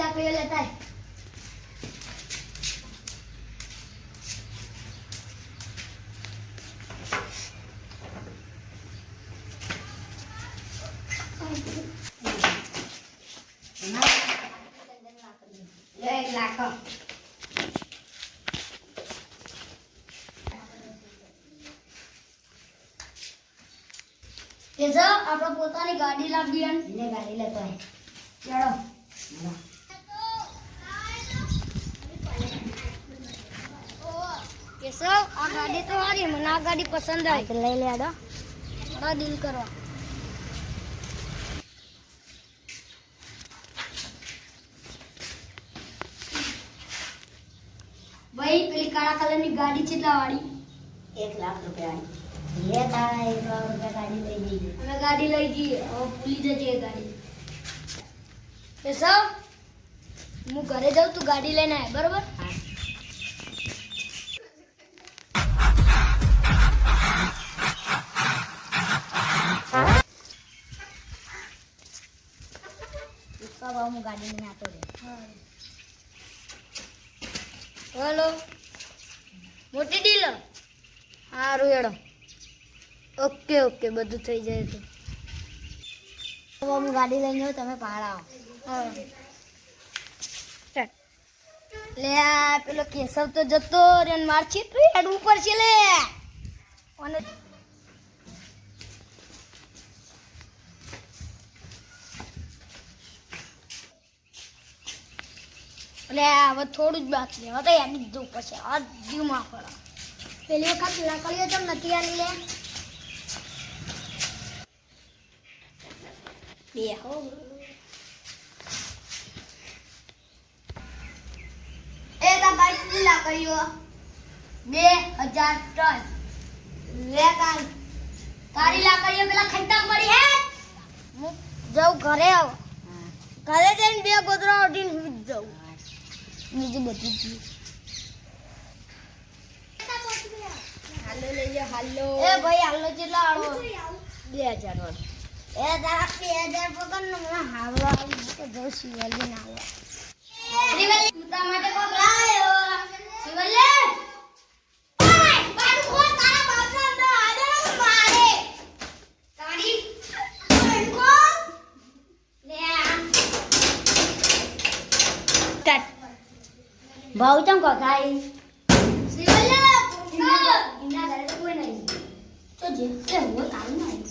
લાકડીઓ લેતા લાખ કેજો આપણે પોતાની ગાડી લાવી એને ગાડી લેતો હે ચલો કેશવ આ ગાડી તો સારી મને આ ગાડી પસંદ આવી લઈ લે આડો આ ડીલ કરવા ભાઈ પેલી કાળા કલરની ગાડી કેટલા વાળી 1 લાખ રૂપિયા ये तारा 1 लाख रुपया गाड़ी ले जइए हमें गाड़ी ले जइए और पुलिस जइए गाड़ी केशव मु घरे जाऊं तू गाड़ी लेने आए बराबर इसका बाबू मु गाड़ी लेने आतो रे हेलो मोटी डीलर हारू एडो ओके ओके બધું થઈ જાય તો હું ગાડી લઈને જાઉં તમે પહાડ આવો લે આ પેલો કેશવ તો જતો રે માર છીટરી હેડ ઉપર છે લે અને લે હવે થોડું જ બાકી હવે તો યાદ જ જવું પડશે આ જીવમાં પડે પેલી વખત લાકડીઓ તો નથી આલી લે બેહો એ તા બાઈક ની લાકડીઓ 2000 ટન લે કાલ તારી લાકડીઓ પેલા ખંડા પડી હે હું જાઉં ઘરે આવ ઘરે જઈને બે ગોદરા ઉઠીને સુઈ જાઉં બીજું બધું જ હાલો લઈ જા હાલો એ ભાઈ હાલો કેટલા આવો 2000 વાળો એ તારા 2000 પકડ ને મને હાલો આવી તો જો શિવલી ના આવે શિવલી તું માટે કોક લાયો શિવલી ઓય બાડુ કોણ તારા બાપનો અંદર આદે મારે તારી કોણ લે સ્ટાર્ટ ભાવ ચમ કો ખાઈ શિવલી ઇના ઘરે તો કોઈ નહીં તો જે તે હું કાલ ના